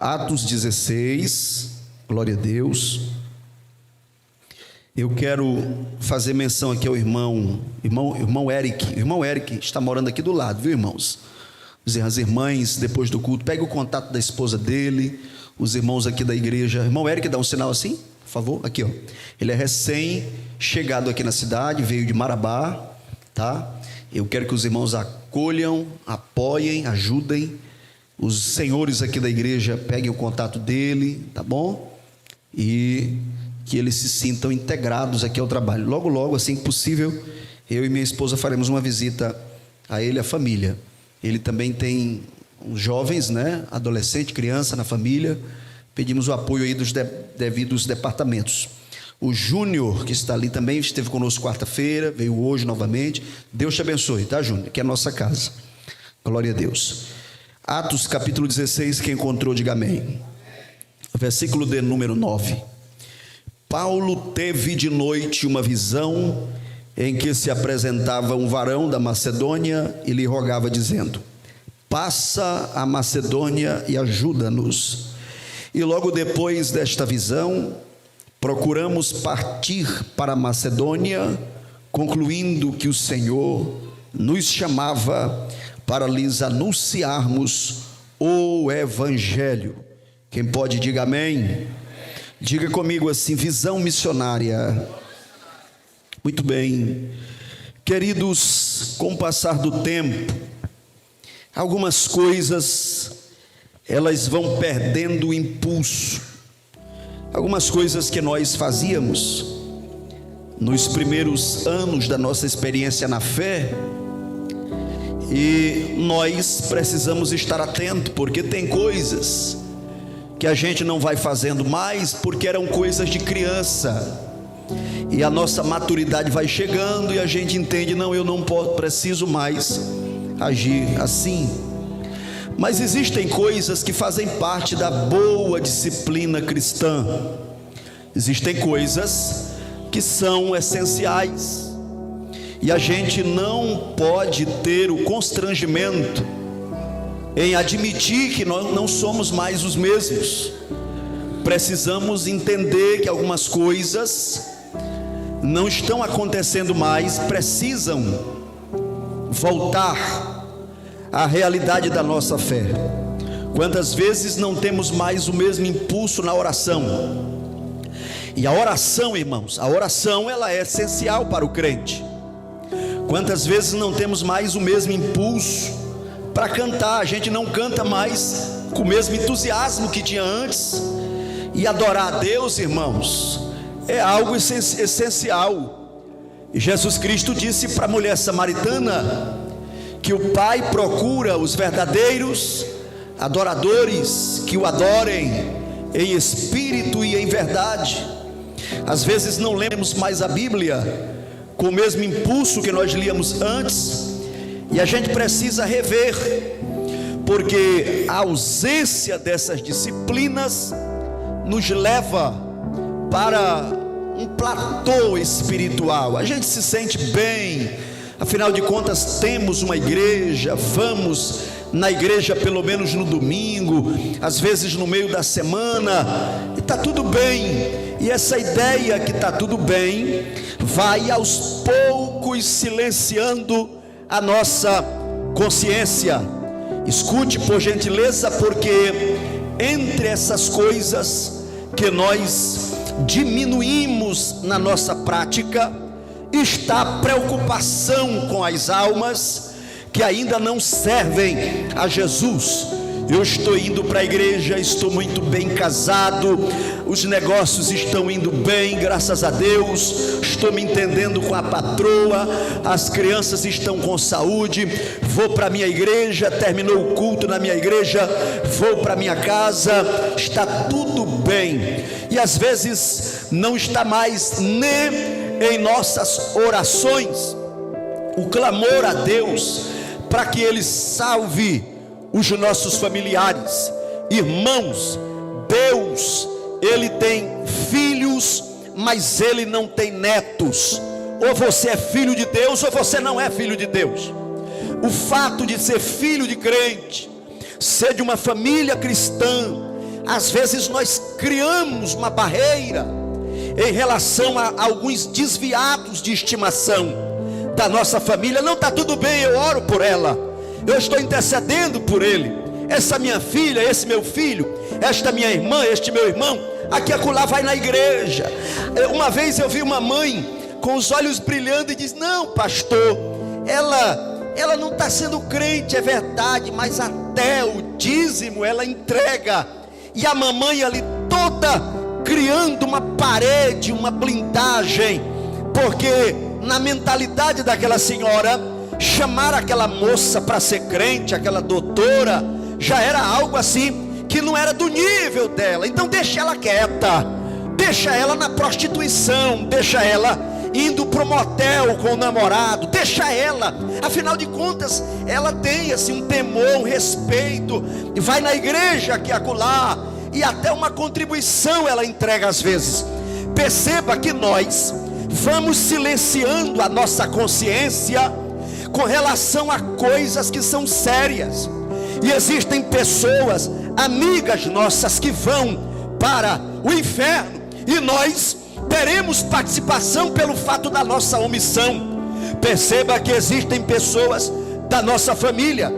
Atos 16, glória a Deus. Eu quero fazer menção aqui ao irmão Eric. Irmão Eric está morando aqui do lado, viu, irmãos? As irmãs, depois do culto, pegue o contato da esposa dele, os irmãos aqui da igreja. Irmão Eric, dá um sinal assim, por favor. Aqui, ó. Ele é recém-chegado aqui na cidade, veio de Marabá, tá? Eu quero que os irmãos acolham, apoiem, ajudem. Os senhores aqui da igreja peguem o contato dele, tá bom? E que eles se sintam integrados aqui ao trabalho. Logo, logo, assim que possível, eu e minha esposa faremos uma visita a ele, a família. Ele também tem uns jovens, né? Adolescente, criança na família. Pedimos o apoio aí dos devidos departamentos. O Júnior, que está ali também, esteve conosco quarta-feira, veio hoje novamente. Deus te abençoe, tá, Júnior? Aqui é a nossa casa. Glória a Deus. Atos capítulo 16, quem encontrou, diga amém. Versículo de número 9. Paulo teve de noite uma visão em que se apresentava um varão da Macedônia e lhe rogava dizendo: passa a Macedônia e ajuda-nos. E logo depois desta visão, procuramos partir para a Macedônia, concluindo que o Senhor nos chamava para lhes anunciarmos o Evangelho. Quem pode, diga amém. Diga comigo assim: visão missionária. Muito bem, queridos, com o passar do tempo, algumas coisas elas vão perdendo o impulso. Algumas coisas que nós fazíamos nos primeiros anos da nossa experiência na fé, e nós precisamos estar atento, porque tem coisas que a gente não vai fazendo mais, porque eram coisas de criança, e a nossa maturidade vai chegando, e a gente entende: não, eu não preciso mais agir assim. Mas existem coisas que fazem parte da boa disciplina cristã. Existem coisas que são essenciais, e a gente não pode ter o constrangimento em admitir que nós não somos mais os mesmos. Precisamos entender que algumas coisas não estão acontecendo mais, precisam voltar à realidade da nossa fé. Quantas vezes não temos mais o mesmo impulso na oração? E a oração, irmãos, a oração ela é essencial para o crente. Quantas vezes não temos mais o mesmo impulso para cantar? A gente não canta mais com o mesmo entusiasmo que tinha antes. E adorar a Deus, irmãos, é algo essencial. E Jesus Cristo disse para a mulher samaritana que o Pai procura os verdadeiros adoradores que o adorem em espírito e em verdade. Às vezes não lemos mais a Bíblia com o mesmo impulso que nós líamos antes, e a gente precisa rever, porque a ausência dessas disciplinas nos leva para um platô espiritual. A gente se sente bem, afinal de contas temos uma igreja, vamos na igreja pelo menos no domingo, às vezes no meio da semana, e está tudo bem. E essa ideia que está tudo bem vai aos poucos silenciando a nossa consciência. Escute por gentileza, porque entre essas coisas que nós diminuímos na nossa prática está a preocupação com as almas que ainda não servem a Jesus. Eu estou indo para a igreja, estou muito bem casado, os negócios estão indo bem, graças a Deus, estou me entendendo com a patroa, as crianças estão com saúde, vou para a minha igreja, terminou o culto na minha igreja, vou para a minha casa, está tudo bem. E às vezes não está mais nem em nossas orações o clamor a Deus para que Ele salve os nossos familiares. Irmãos, Deus, Ele tem filhos, mas Ele não tem netos. Ou você é filho de Deus, ou você não é filho de Deus. O fato de ser filho de crente, ser de uma família cristã, Às vezes nós criamos uma barreira em relação a alguns desviados de estimação da nossa família. Não, está tudo bem, eu oro por ela, eu estou intercedendo por ele. Essa minha filha, esse meu filho, esta minha irmã, este meu irmão, aqui acolá vai na igreja. Uma vez eu vi uma mãe com os olhos brilhando e diz: não, pastor, ela não está sendo crente, é verdade, mas até o dízimo ela entrega. E a mamãe ali toda criando uma parede, uma blindagem, porque na mentalidade daquela senhora, chamar aquela moça para ser crente, aquela doutora, já era algo assim que não era do nível dela. Então deixa ela quieta, deixa ela na prostituição, deixa ela indo pro motel com o namorado, deixa ela, afinal de contas ela tem assim um temor, um respeito, e vai na igreja aqui acolá, e até uma contribuição ela entrega às vezes. Perceba que nós vamos silenciando a nossa consciência com relação a coisas que são sérias. E existem pessoas, amigas nossas, que vão para o inferno, e nós teremos participação pelo fato da nossa omissão. Perceba que existem pessoas da nossa família,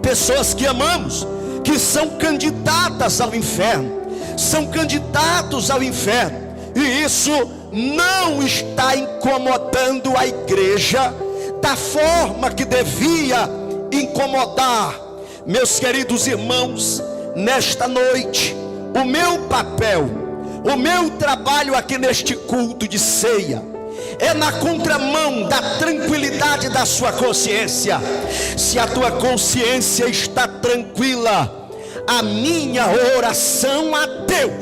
pessoas que amamos, que são candidatas ao inferno, são candidatos ao inferno, e isso não está incomodando a igreja da forma que devia incomodar. Meus queridos irmãos, nesta noite, o meu papel, o meu trabalho aqui neste culto de ceia é na contramão da tranquilidade da sua consciência. Se a tua consciência está tranquila, a minha oração a Deus,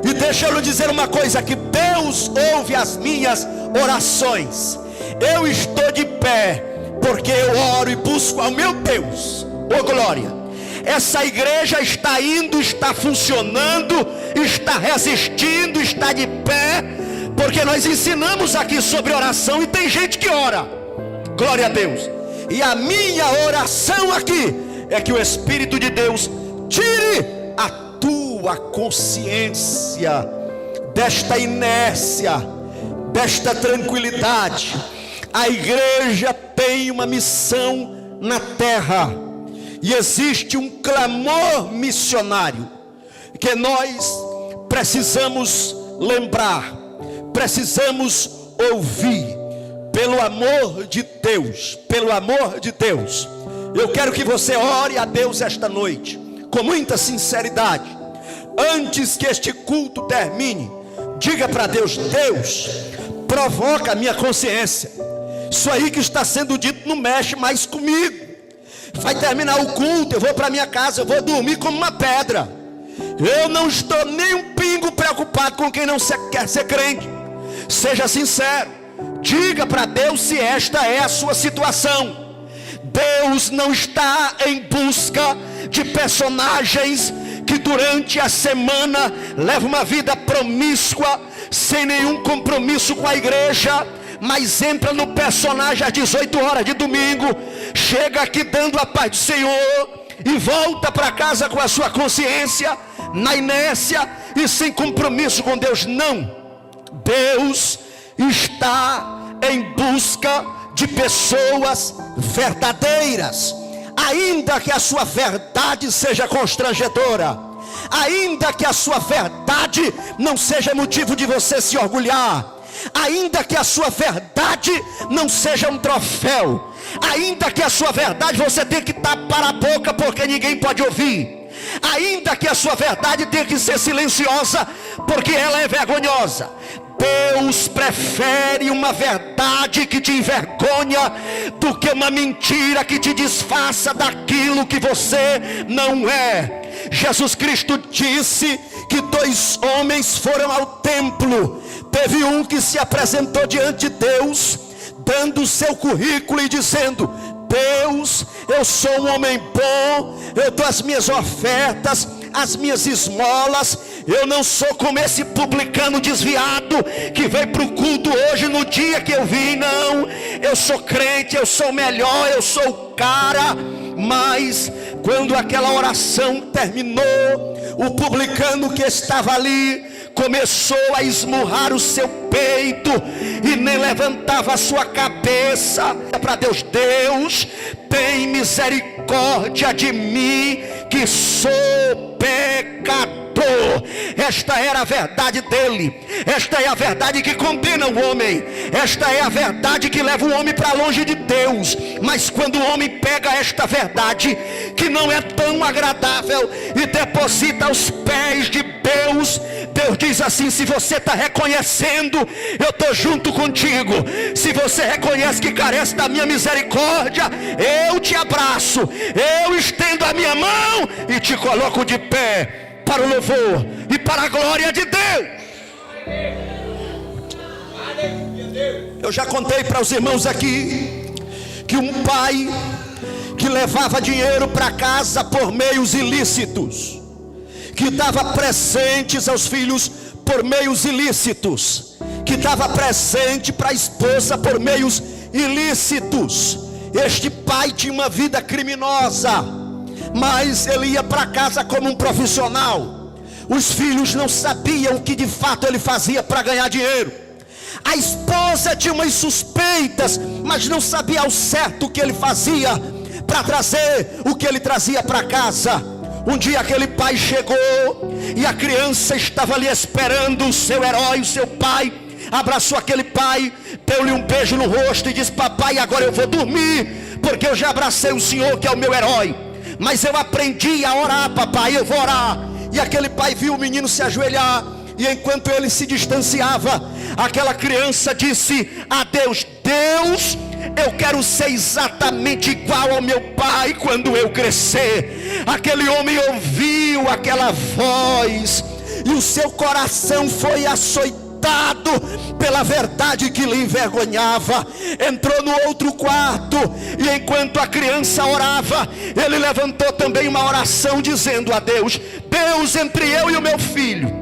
e deixa eu lhe dizer uma coisa, que Deus ouve as minhas orações. Eu estou de pé porque eu oro e busco ao meu Deus. Oh glória! Essa igreja está indo, está funcionando, está resistindo, está de pé, porque nós ensinamos aqui sobre oração, e tem gente que ora. Glória a Deus. E a minha oração aqui é que o Espírito de Deus tire a tua consciência desta inércia, desta tranquilidade. A igreja tem uma missão na terra, e existe um clamor missionário que nós precisamos lembrar, precisamos ouvir. Pelo amor de Deus, pelo amor de Deus, eu quero que você ore a Deus esta noite com muita sinceridade. Antes que este culto termine, diga para Deus: Deus, provoca a minha consciência. Isso aí que está sendo dito não mexe mais comigo. Vai terminar o culto, eu vou para minha casa, eu vou dormir como uma pedra. Eu não estou nem um pingo preocupado com quem não quer ser crente. Seja sincero, diga para Deus se esta é a sua situação. Deus não está em busca de personagens que durante a semana levam uma vida promíscua, sem nenhum compromisso com a igreja, mas entra no personagem às 18 horas de domingo, chega aqui dando a paz do Senhor e volta para casa com a sua consciência na inércia e sem compromisso com Deus. Não, Deus está em busca de pessoas verdadeiras, ainda que a sua verdade seja constrangedora, ainda que a sua verdade não seja motivo de você se orgulhar, ainda que a sua verdade não seja um troféu, ainda que a sua verdade você tem que tapar a boca porque ninguém pode ouvir, ainda que a sua verdade tenha que ser silenciosa porque ela é vergonhosa, Deus prefere uma verdade que te envergonha do que uma mentira que te disfarça daquilo que você não é. Jesus Cristo disse que 2 homens foram ao templo. Teve um que se apresentou diante de Deus, dando o seu currículo e dizendo: Deus, eu sou um homem bom, eu dou as minhas ofertas, as minhas esmolas, eu não sou como esse publicano desviado que veio para o culto hoje no dia que eu vim. Não, eu sou crente, eu sou melhor, eu sou o cara. Mas Quando aquela oração terminou, o publicano que estava ali começou a esmurrar o seu peito e nem levantava a sua cabeça para Deus. Deus, tem misericórdia de mim, que sou pecador. Esta era a verdade dele. Esta é a verdade que condena o homem. Esta é a verdade que leva o homem para longe de Deus. Mas quando o homem pega esta verdade, que não é tão agradável, e deposita aos pés de Deus, Deus diz assim: se você está reconhecendo, eu estou junto contigo. Se você reconhece que carece da minha misericórdia, eu te abraço, eu estendo a minha mão e te coloco de pé para o louvor e para a glória de Deus. Eu já contei para os irmãos aqui que um pai que levava dinheiro para casa por meios ilícitos, que dava presentes aos filhos por meios ilícitos, que dava presente para a esposa por meios ilícitos. Este pai tinha uma vida criminosa, mas ele ia para casa como um profissional. Os filhos não sabiam o que de fato ele fazia para ganhar dinheiro. A esposa tinha umas suspeitas, mas não sabia ao certo o que ele fazia para trazer o que ele trazia para casa. Um dia aquele pai chegou e a criança estava ali esperando o seu herói, o seu pai. Abraçou aquele pai, deu-lhe um beijo no rosto e disse: papai, agora eu vou dormir, porque eu já abracei o senhor que é o meu herói. Mas eu aprendi a orar, papai, eu vou orar. E aquele pai viu o menino se ajoelhar, e enquanto ele se distanciava, aquela criança disse a Deus: Deus, eu quero ser exatamente igual ao meu pai quando eu crescer. Aquele homem ouviu aquela voz e o seu coração foi açoitado pela verdade que lhe envergonhava. Entrou no outro quarto e enquanto a criança orava, ele levantou também uma oração dizendo a Deus: Deus, entre eu e o meu filho,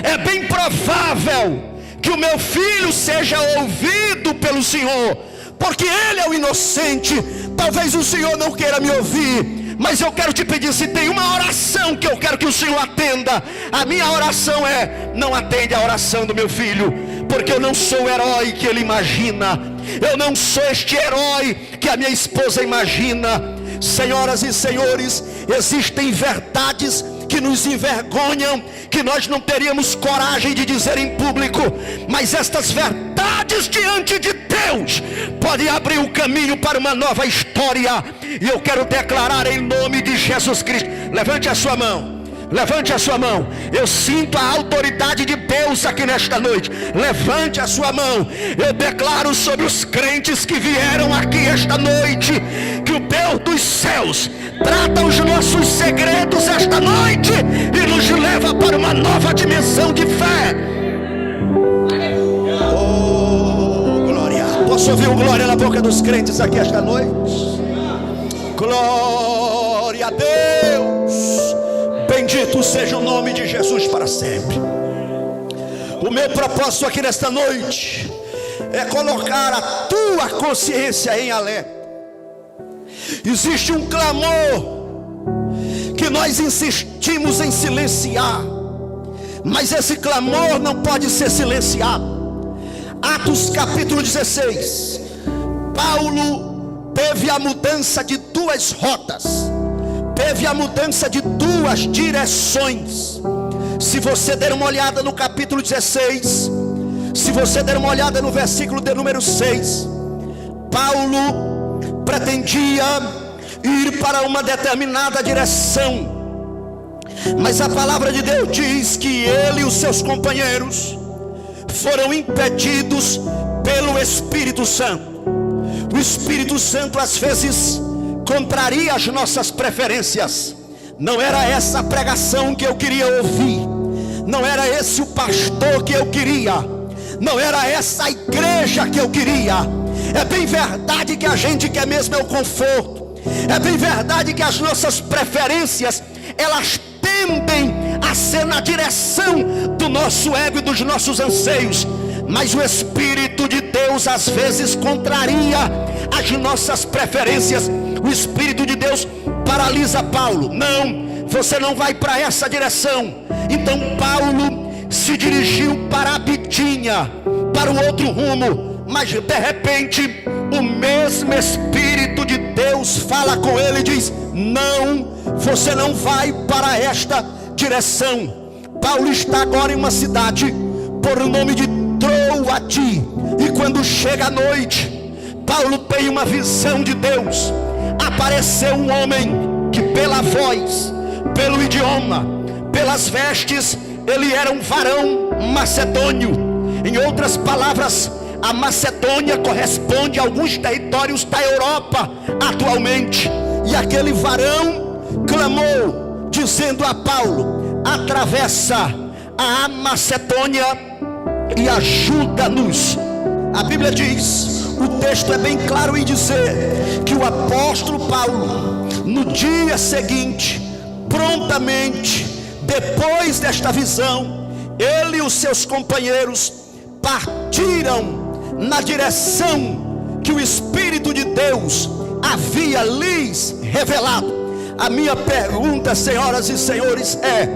é bem provável que o meu filho seja ouvido pelo Senhor, porque ele é o inocente. Talvez o Senhor não queira me ouvir, mas eu quero te pedir, se tem uma oração que eu quero que o Senhor atenda, a minha oração é: não atende a oração do meu filho, porque eu não sou o herói que ele imagina, eu não sou este herói que a minha esposa imagina. Senhoras e senhores, existem verdades que nos envergonham, que nós não teríamos coragem de dizer em público, mas estas verdades diante de Deus podem abrir o caminho para uma nova história. E eu quero declarar em nome de Jesus Cristo: levante a sua mão, levante a sua mão. Eu sinto a autoridade de Deus aqui nesta noite. Levante a sua mão. Eu declaro sobre os crentes que vieram aqui esta noite, que o Deus dos céus trata os nossos segredos esta noite e nos leva para uma nova dimensão de fé. Oh, glória. Posso ouvir o glória na boca dos crentes aqui esta noite? Glória a Deus. Bendito seja o nome de Jesus para sempre. O meu propósito aqui nesta noite é colocar a tua consciência em alerta. Existe um clamor que nós insistimos em silenciar, mas esse clamor não pode ser silenciado. Atos capítulo 16, Paulo teve a mudança de duas rotas, teve a mudança de duas direções. Se você der uma olhada no capítulo 16, se você der uma olhada no versículo de número 6, Paulo pretendia ir para uma determinada direção, mas a palavra de Deus diz que ele e os seus companheiros foram impedidos pelo Espírito Santo. O Espírito Santo às vezes contraria as nossas preferências. Não era essa a pregação que eu queria ouvir, não era esse o pastor que eu queria, não era essa a igreja que eu queria. É bem verdade que a gente quer mesmo é o conforto, é bem verdade que as nossas preferências, elas tendem a ser na direção do nosso ego e dos nossos anseios, mas o Espírito de Deus às vezes contraria as nossas preferências. O Espírito de Deus paralisa Paulo. Não, você não vai para essa direção. Então Paulo se dirigiu para a Bitínia, para o outro rumo. Mas de repente o mesmo Espírito de Deus fala com ele e diz: não, você não vai para esta direção. Paulo está agora em uma cidade por nome de Troade. E quando chega a noite, Paulo tem uma visão de Deus. Apareceu um homem que pela voz, pelo idioma, pelas vestes, ele era um varão macedônio. Em outras palavras, a Macedônia corresponde a alguns territórios da Europa atualmente. E aquele varão clamou, dizendo a Paulo: atravessa a Macedônia e ajuda-nos. A Bíblia diz, o texto é bem claro em dizer que o apóstolo Paulo, no dia seguinte, prontamente, depois desta visão, ele e os seus companheiros partiram na direção que o Espírito de Deus havia lhes revelado. A minha pergunta, senhoras e senhores, é: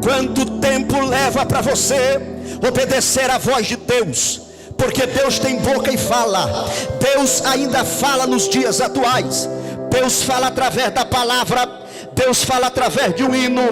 quanto tempo leva para você obedecer à voz de Deus? Porque Deus tem boca e fala. Deus ainda fala nos dias atuais. Deus fala através da palavra. Deus fala através de um hino.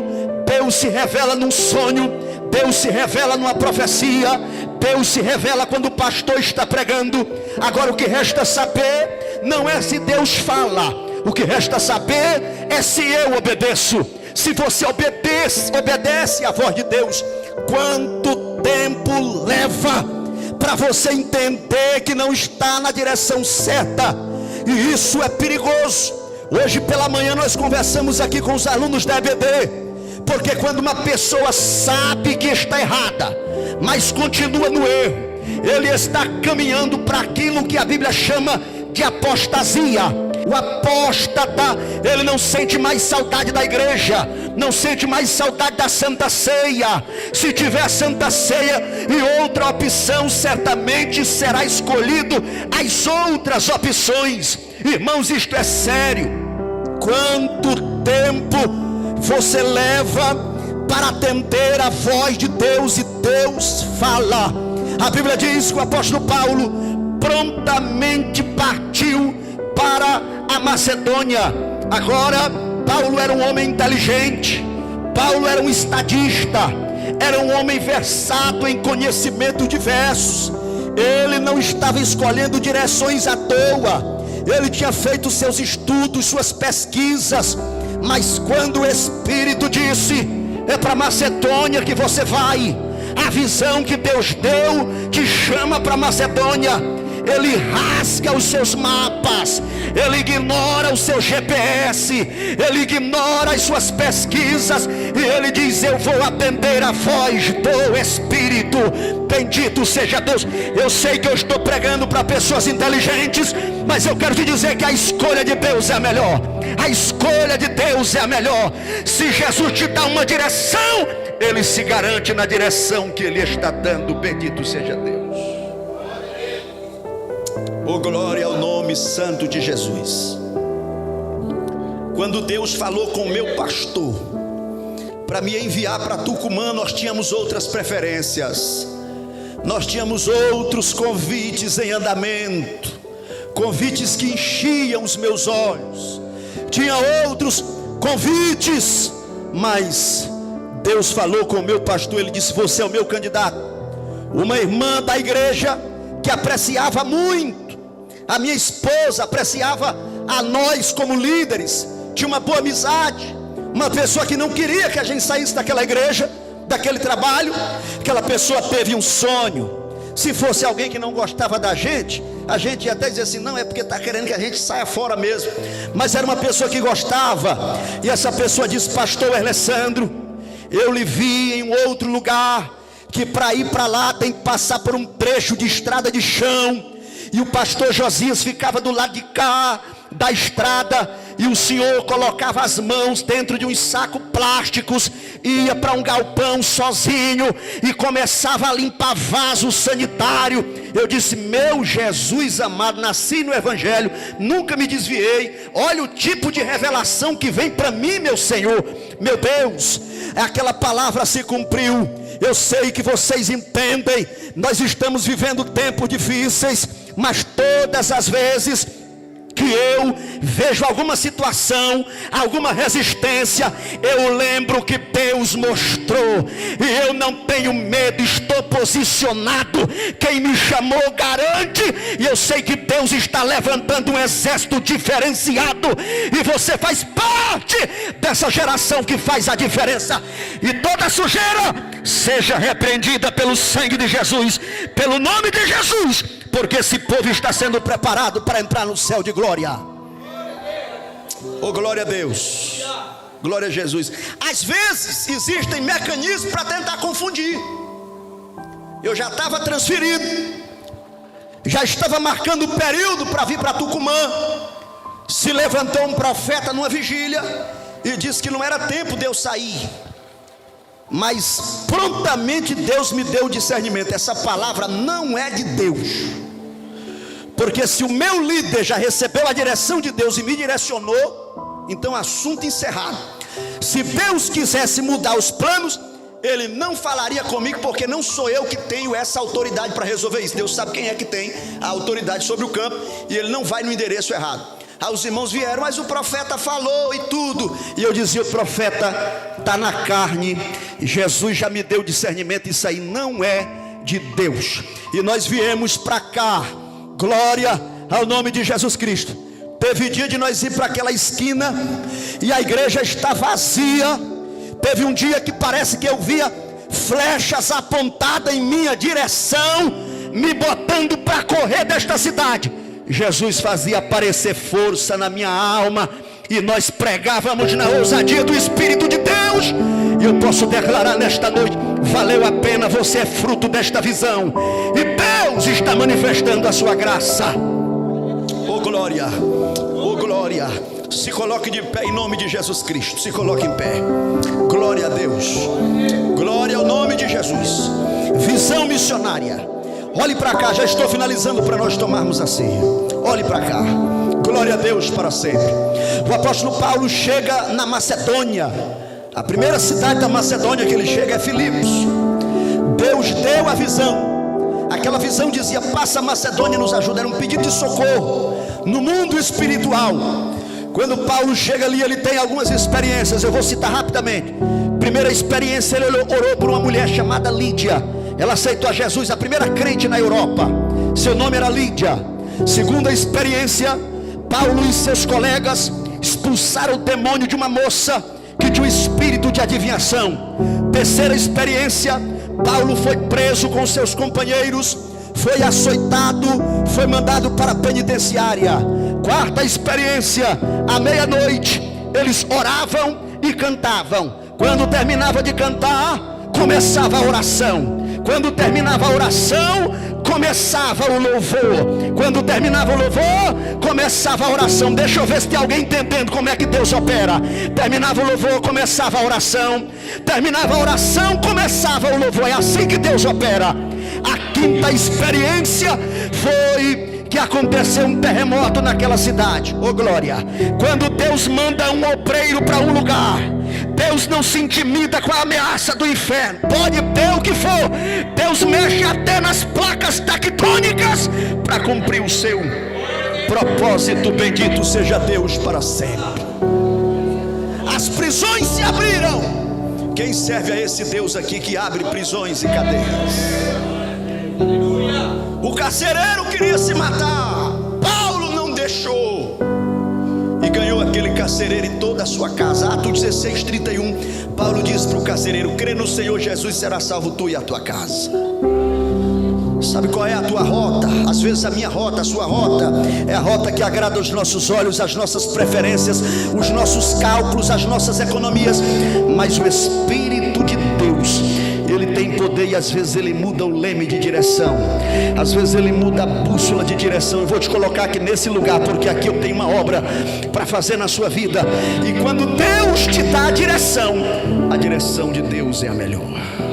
Deus se revela num sonho. Deus se revela numa profecia. Deus se revela quando o pastor está pregando. Agora o que resta saber não é se Deus fala. O que resta saber é se eu obedeço. Se você obedece à voz de Deus. Quanto tempo leva para você entender que não está na direção certa? E isso é perigoso. Hoje pela manhã nós conversamos aqui com os alunos da EBD, porque quando uma pessoa sabe que está errada, mas continua no erro, ele está caminhando para aquilo que a Bíblia chama de apostasia. O apóstata, ele não sente mais saudade da igreja, não sente mais saudade da Santa Ceia. Se tiver a Santa Ceia e outra opção, certamente será escolhido as outras opções. Irmãos, isto é sério. Quanto tempo você leva para atender a voz de Deus? E Deus fala. A Bíblia diz que o apóstolo Paulo prontamente partiu para a Macedônia. Agora Paulo era um homem inteligente, Paulo era um estadista, era um homem versado em conhecimentos diversos. Ele não estava escolhendo direções à toa, ele tinha feito seus estudos, suas pesquisas. Mas quando o Espírito disse: é para Macedônia que você vai, a visão que Deus deu te chama para Macedônia. Ele rasga os seus mapas, ele ignora o seu GPS, ele ignora as suas pesquisas, e ele diz: eu vou atender a voz do Espírito. Bendito seja Deus. Eu sei que eu estou pregando para pessoas inteligentes, mas eu quero te dizer que a escolha de Deus é a melhor. A escolha de Deus é a melhor. Se Jesus te dá uma direção, ele se garante na direção que ele está dando. Bendito seja Deus. Oh, glória ao nome santo de Jesus. Quando Deus falou com o meu pastor para me enviar para Tucumã, nós tínhamos outras preferências, nós tínhamos outros convites em andamento, convites que enchiam os meus olhos, tinha outros convites, mas Deus falou com o meu pastor. Ele disse: você é o meu candidato. Uma irmã da igreja que apreciava muito a minha esposa, apreciava a nós como líderes, tinha uma boa amizade, uma pessoa que não queria que a gente saísse daquela igreja, daquele trabalho. Aquela pessoa teve um sonho. Se fosse alguém que não gostava da gente, a gente ia até dizer assim: não, é porque está querendo que a gente saia fora mesmo. Mas era uma pessoa que gostava, e essa pessoa disse: pastor Alessandro, eu lhe vi em um outro lugar, que para ir para lá tem que passar por um trecho de estrada de chão, e o pastor Josias ficava do lado de cá da estrada, e o senhor colocava as mãos dentro de uns sacos plásticos, ia para um galpão sozinho e começava a limpar vaso sanitário. Eu disse: meu Jesus amado, nasci no Evangelho, nunca me desviei. Olha o tipo de revelação que vem para mim, meu Senhor. Meu Deus, aquela palavra se cumpriu. Eu sei que vocês entendem, nós estamos vivendo tempos difíceis, mas todas as vezes que eu vejo alguma situação, alguma resistência, eu lembro que Deus mostrou, e eu não tenho medo, estou posicionado. Quem me chamou garante, e eu sei que Deus está levantando um exército diferenciado, e você faz parte dessa geração que faz a diferença. E toda sujeira seja repreendida pelo sangue de Jesus, pelo nome de Jesus, porque esse povo está sendo preparado para entrar no céu de glória. Oh, glória a Deus, glória a Jesus. Às vezes existem mecanismos para tentar confundir. Eu já estava transferido, já estava marcando o período para vir para Tucumã. Se levantou um profeta numa vigília e disse que não era tempo de eu sair, mas prontamente Deus me deu o discernimento: essa palavra não é de Deus. Porque se o meu líder já recebeu a direção de Deus e me direcionou, então assunto encerrado. Se Deus quisesse mudar os planos, Ele não falaria comigo, porque não sou eu que tenho essa autoridade para resolver isso. Deus sabe quem é que tem a autoridade sobre o campo, e Ele não vai no endereço errado. Aí os irmãos vieram: mas o profeta falou e tudo. E eu dizia: o profeta está na carne, Jesus já me deu discernimento, isso aí não é de Deus. E nós viemos para cá, glória ao nome de Jesus Cristo. Teve dia de nós ir para aquela esquina e a igreja está vazia. Teve um dia que parece que eu via flechas apontadas em minha direção, me botando para correr desta cidade. Jesus fazia aparecer força na minha alma, e nós pregávamos na ousadia do Espírito de Deus. E eu posso declarar nesta noite: valeu a pena, você é fruto desta visão, e Deus está manifestando a sua graça. Oh glória, oh glória. Se coloque de pé em nome de Jesus Cristo. Se coloque em pé. Glória a Deus, glória ao nome de Jesus. Visão missionária. Olhe para cá, já estou finalizando para nós tomarmos a ceia. Olhe para cá. Glória a Deus para sempre. O apóstolo Paulo chega na Macedônia. A primeira cidade da Macedônia que ele chega é Filipos. Deus deu a visão. Aquela visão dizia: passa a Macedônia e nos ajuda. Era um pedido de socorro no mundo espiritual. Quando Paulo chega ali, ele tem algumas experiências. Eu vou citar rapidamente. Primeira experiência, ele orou por uma mulher chamada Lídia. Ela aceitou a Jesus, a primeira crente na Europa. Seu nome era Lídia. Segunda experiência, Paulo e seus colegas expulsaram o demônio de uma moça que tinha um espírito de adivinhação. Terceira experiência, Paulo foi preso com seus companheiros, foi açoitado, foi mandado para a penitenciária. Quarta experiência, à meia-noite eles oravam e cantavam. Quando terminava de cantar, começava a oração. Quando terminava a oração, começava o louvor. Quando terminava o louvor, começava a oração. Deixa eu ver se tem alguém entendendo como é que Deus opera. Terminava o louvor, começava a oração. Terminava a oração, começava o louvor. É assim que Deus opera. A quinta experiência foi que aconteceu um terremoto naquela cidade. Oh glória! Quando Deus manda um obreiro para um lugar, Deus não se intimida com a ameaça do inferno. Pode ter o que for, Deus mexe até nas placas tectônicas para cumprir o seu propósito. Bendito seja Deus para sempre. As prisões se abriram. Quem serve a esse Deus aqui que abre prisões e cadeias? O carcereiro queria se matar, Paulo não deixou, e ganhou aquele carcereiro e toda a sua casa. Atos 16:31, Paulo diz para o carcereiro: crê no Senhor Jesus, será salvo tu e a tua casa. Sabe qual é a tua rota? Às vezes a minha rota, a sua rota é a rota que agrada aos nossos olhos, as nossas preferências, os nossos cálculos, as nossas economias. Mas o Espírito de Deus, Ele tem poder, e às vezes Ele muda o leme de direção, às vezes Ele muda a bússola de direção. Eu vou te colocar aqui nesse lugar, porque aqui eu tenho uma obra para fazer na sua vida. E quando Deus te dá a direção de Deus é a melhor.